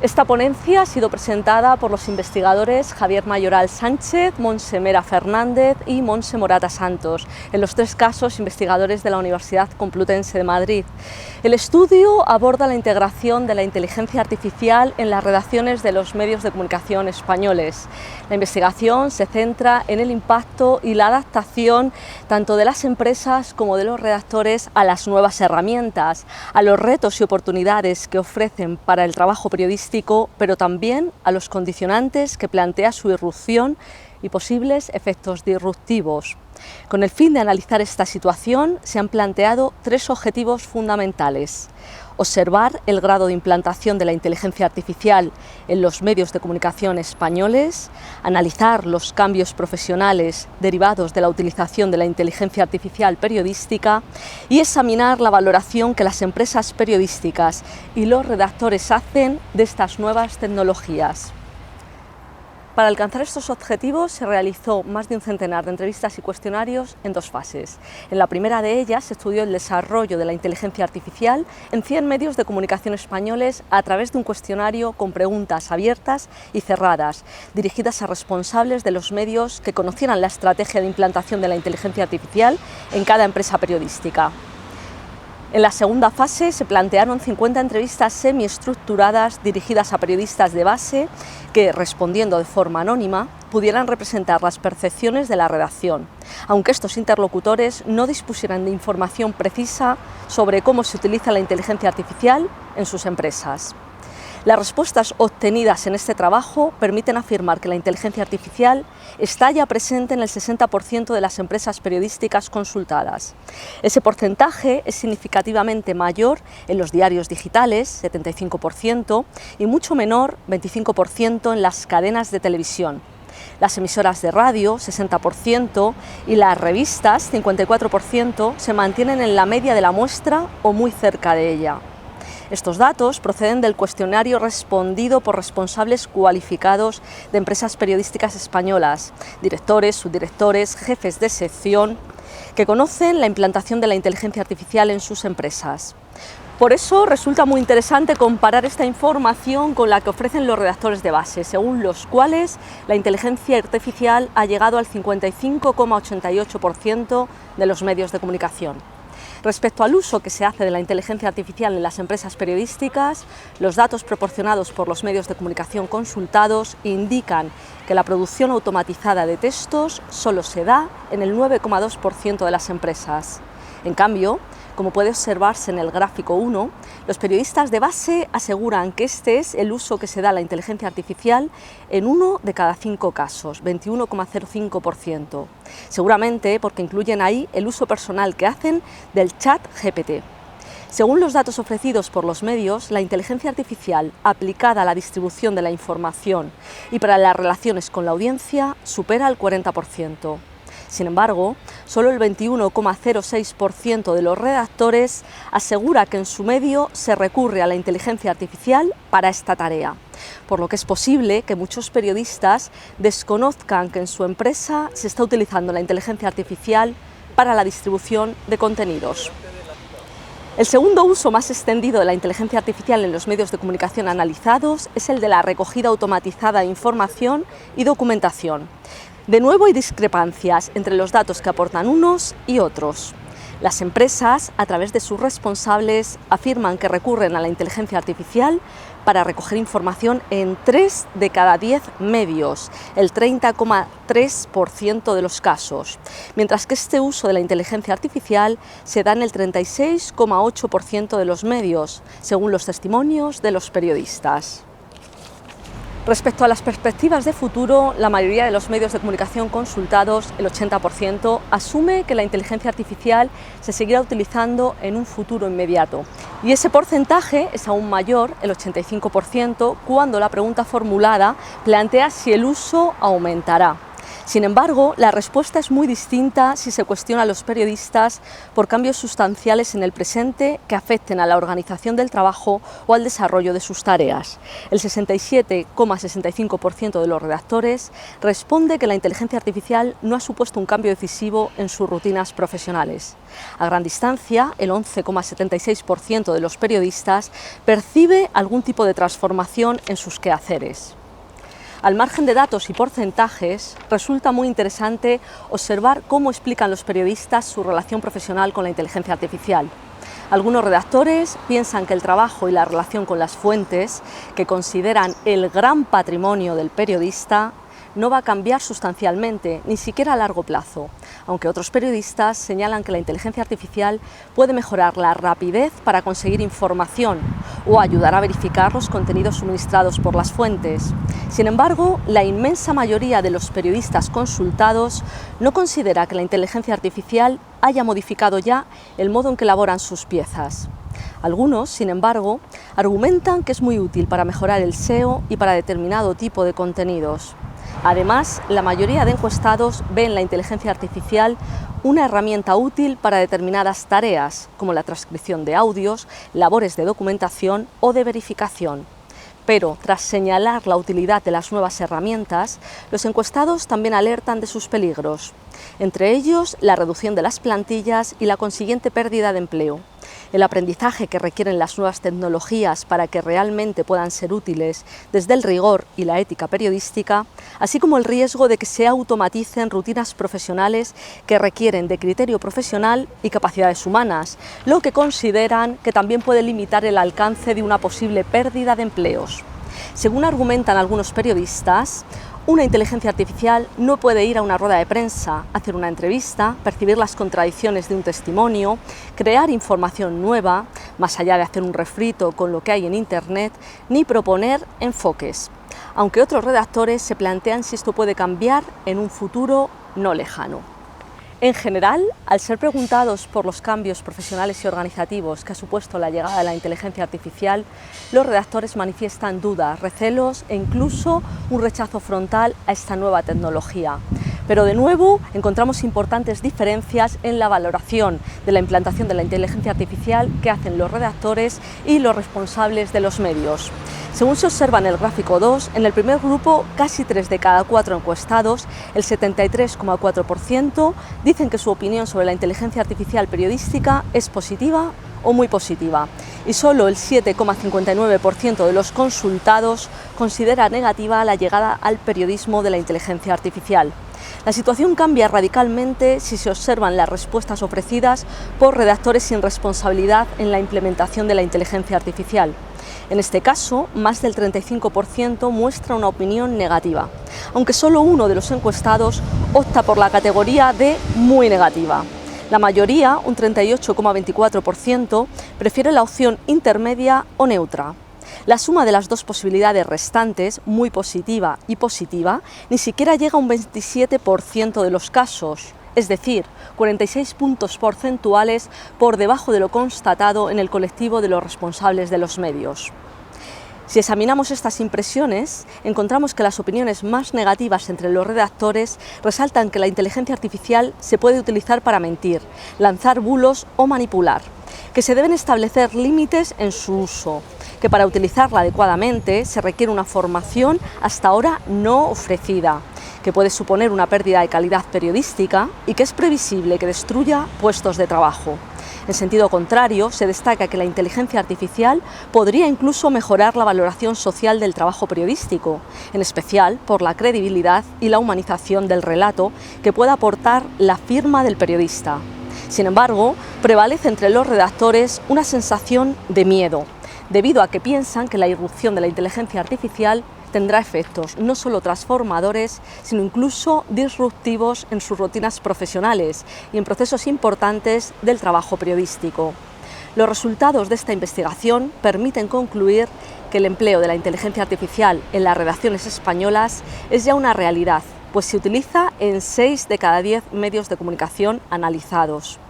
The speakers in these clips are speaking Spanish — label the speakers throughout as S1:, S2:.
S1: Esta ponencia ha sido presentada por los investigadores Javier Mayoral Sánchez, Montse Mera Fernández y Montse Morata Santos, en los tres casos investigadores de la Universidad Complutense de Madrid. El estudio aborda la integración de la inteligencia artificial en las redacciones de los medios de comunicación españoles. La investigación se centra en el impacto y la adaptación tanto de las empresas como de los redactores a las nuevas herramientas, a los retos y oportunidades que ofrecen para el trabajo periodístico, pero también a los condicionantes que plantea su irrupción y posibles efectos disruptivos. Con el fin de analizar esta situación, se han planteado tres objetivos fundamentales: observar el grado de implantación de la inteligencia artificial en los medios de comunicación españoles, analizar los cambios profesionales derivados de la utilización de la inteligencia artificial periodística y examinar la valoración que las empresas periodísticas y los redactores hacen de estas nuevas tecnologías. Para alcanzar estos objetivos se realizó más de un centenar de entrevistas y cuestionarios en dos fases. En la primera de ellas se estudió el desarrollo de la inteligencia artificial en 100 medios de comunicación españoles a través de un cuestionario con preguntas abiertas y cerradas, dirigidas a responsables de los medios que conocieran la estrategia de implantación de la inteligencia artificial en cada empresa periodística. En la segunda fase se plantearon 50 entrevistas semiestructuradas dirigidas a periodistas de base que, respondiendo de forma anónima, pudieran representar las percepciones de la redacción, aunque estos interlocutores no dispusieran de información precisa sobre cómo se utiliza la inteligencia artificial en sus empresas. Las respuestas obtenidas en este trabajo permiten afirmar que la inteligencia artificial está ya presente en el 60% de las empresas periodísticas consultadas. Ese porcentaje es significativamente mayor en los diarios digitales, 75%, y mucho menor, 25%, en las cadenas de televisión. Las emisoras de radio, 60%, y las revistas, 54%, se mantienen en la media de la muestra o muy cerca de ella. Estos datos proceden del cuestionario respondido por responsables cualificados de empresas periodísticas españolas, directores, subdirectores, jefes de sección, que conocen la implantación de la inteligencia artificial en sus empresas. Por eso resulta muy interesante comparar esta información con la que ofrecen los redactores de base, según los cuales la inteligencia artificial ha llegado al 55,88% de los medios de comunicación. Respecto al uso que se hace de la inteligencia artificial en las empresas periodísticas, los datos proporcionados por los medios de comunicación consultados indican que la producción automatizada de textos solo se da en el 9,2% de las empresas. En cambio, como puede observarse en el gráfico 1, los periodistas de base aseguran que este es el uso que se da a la inteligencia artificial en 1 de cada 5 casos, 21,05%. Seguramente porque incluyen ahí el uso personal que hacen del chat GPT. Según los datos ofrecidos por los medios, la inteligencia artificial aplicada a la distribución de la información y para las relaciones con la audiencia supera el 40%. Sin embargo, solo el 21,06% de los redactores asegura que en su medio se recurre a la inteligencia artificial para esta tarea, por lo que es posible que muchos periodistas desconozcan que en su empresa se está utilizando la inteligencia artificial para la distribución de contenidos. El segundo uso más extendido de la inteligencia artificial en los medios de comunicación analizados es el de la recogida automatizada de información y documentación. De nuevo hay discrepancias entre los datos que aportan unos y otros. Las empresas, a través de sus responsables, afirman que recurren a la inteligencia artificial para recoger información en 3 de cada 10 medios, el 30,3% de los casos, mientras que este uso de la inteligencia artificial se da en el 36,8% de los medios, según los testimonios de los periodistas. Respecto a las perspectivas de futuro, la mayoría de los medios de comunicación consultados, el 80%, asume que la inteligencia artificial se seguirá utilizando en un futuro inmediato. Y ese porcentaje es aún mayor, el 85%, cuando la pregunta formulada plantea si el uso aumentará. Sin embargo, la respuesta es muy distinta si se cuestiona a los periodistas por cambios sustanciales en el presente que afecten a la organización del trabajo o al desarrollo de sus tareas. El 67,65% de los redactores responde que la inteligencia artificial no ha supuesto un cambio decisivo en sus rutinas profesionales. A gran distancia, el 11,76% de los periodistas percibe algún tipo de transformación en sus quehaceres. Al margen de datos y porcentajes, resulta muy interesante observar cómo explican los periodistas su relación profesional con la inteligencia artificial. Algunos redactores piensan que el trabajo y la relación con las fuentes, que consideran el gran patrimonio del periodista, no va a cambiar sustancialmente, ni siquiera a largo plazo, aunque otros periodistas señalan que la inteligencia artificial puede mejorar la rapidez para conseguir información o ayudar a verificar los contenidos suministrados por las fuentes. Sin embargo, la inmensa mayoría de los periodistas consultados no considera que la inteligencia artificial haya modificado ya el modo en que elaboran sus piezas. Algunos, sin embargo, argumentan que es muy útil para mejorar el SEO y para determinado tipo de contenidos. Además, la mayoría de encuestados ven la inteligencia artificial una herramienta útil para determinadas tareas, como la transcripción de audios, labores de documentación o de verificación. Pero, tras señalar la utilidad de las nuevas herramientas, los encuestados también alertan de sus peligros, entre ellos la reducción de las plantillas y la consiguiente pérdida de empleo. El aprendizaje que requieren las nuevas tecnologías para que realmente puedan ser útiles desde el rigor y la ética periodística, así como el riesgo de que se automaticen rutinas profesionales que requieren de criterio profesional y capacidades humanas, lo que consideran que también puede limitar el alcance de una posible pérdida de empleos. Según argumentan algunos periodistas, una inteligencia artificial no puede ir a una rueda de prensa, hacer una entrevista, percibir las contradicciones de un testimonio, crear información nueva, más allá de hacer un refrito con lo que hay en Internet, ni proponer enfoques. Aunque otros redactores se plantean si esto puede cambiar en un futuro no lejano. En general, al ser preguntados por los cambios profesionales y organizativos que ha supuesto la llegada de la inteligencia artificial, los redactores manifiestan dudas, recelos e incluso un rechazo frontal a esta nueva tecnología. Pero de nuevo encontramos importantes diferencias en la valoración de la implantación de la inteligencia artificial que hacen los redactores y los responsables de los medios. Según se observa en el gráfico 2, en el primer grupo casi 3 de cada 4 encuestados, el 73,4%, dicen que su opinión sobre la inteligencia artificial periodística es positiva o muy positiva, y solo el 7,59% de los consultados considera negativa la llegada al periodismo de la inteligencia artificial. La situación cambia radicalmente si se observan las respuestas ofrecidas por redactores sin responsabilidad en la implementación de la inteligencia artificial. En este caso, más del 35% muestra una opinión negativa, aunque solo uno de los encuestados opta por la categoría de muy negativa. La mayoría, un 38,24%, prefiere la opción intermedia o neutra. La suma de las dos posibilidades restantes, muy positiva y positiva, ni siquiera llega a un 27% de los casos, es decir, 46 puntos porcentuales por debajo de lo constatado en el colectivo de los responsables de los medios. Si examinamos estas impresiones, encontramos que las opiniones más negativas entre los redactores resaltan que la inteligencia artificial se puede utilizar para mentir, lanzar bulos o manipular, que se deben establecer límites en su uso, que para utilizarla adecuadamente se requiere una formación hasta ahora no ofrecida, que puede suponer una pérdida de calidad periodística y que es previsible que destruya puestos de trabajo. En sentido contrario, se destaca que la inteligencia artificial podría incluso mejorar la valoración social del trabajo periodístico, en especial por la credibilidad y la humanización del relato que pueda aportar la firma del periodista. Sin embargo, prevalece entre los redactores una sensación de miedo, debido a que piensan que la irrupción de la inteligencia artificial tendrá efectos no solo transformadores, sino incluso disruptivos en sus rutinas profesionales y en procesos importantes del trabajo periodístico. Los resultados de esta investigación permiten concluir que el empleo de la inteligencia artificial en las redacciones españolas es ya una realidad, pues se utiliza en 6 de cada 10 medios de comunicación analizados.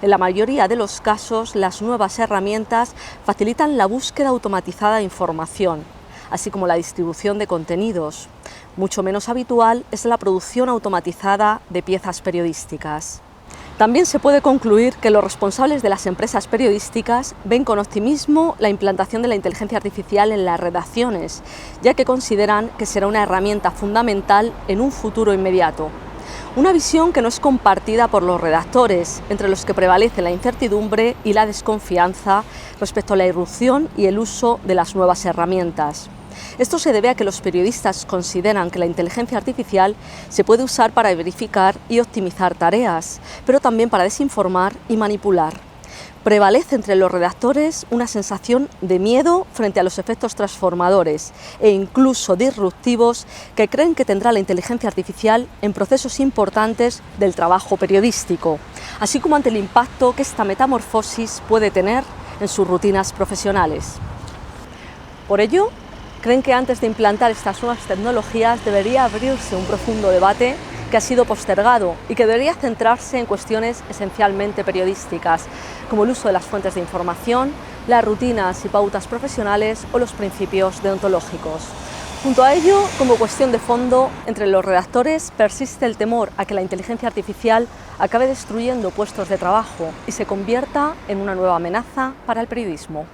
S1: En la mayoría de los casos, las nuevas herramientas facilitan la búsqueda automatizada de información, así como la distribución de contenidos. Mucho menos habitual es la producción automatizada de piezas periodísticas. También se puede concluir que los responsables de las empresas periodísticas ven con optimismo la implantación de la inteligencia artificial en las redacciones, ya que consideran que será una herramienta fundamental en un futuro inmediato. Una visión que no es compartida por los redactores, entre los que prevalece la incertidumbre y la desconfianza respecto a la irrupción y el uso de las nuevas herramientas. Esto se debe a que los periodistas consideran que la inteligencia artificial se puede usar para verificar y optimizar tareas, pero también para desinformar y manipular. Prevalece entre los redactores una sensación de miedo frente a los efectos transformadores e incluso disruptivos que creen que tendrá la inteligencia artificial en procesos importantes del trabajo periodístico, así como ante el impacto que esta metamorfosis puede tener en sus rutinas profesionales. Por ello, creen que antes de implantar estas nuevas tecnologías debería abrirse un profundo debate que ha sido postergado y que debería centrarse en cuestiones esencialmente periodísticas, como el uso de las fuentes de información, las rutinas y pautas profesionales o los principios deontológicos. Junto a ello, como cuestión de fondo, entre los redactores persiste el temor a que la inteligencia artificial acabe destruyendo puestos de trabajo y se convierta en una nueva amenaza para el periodismo.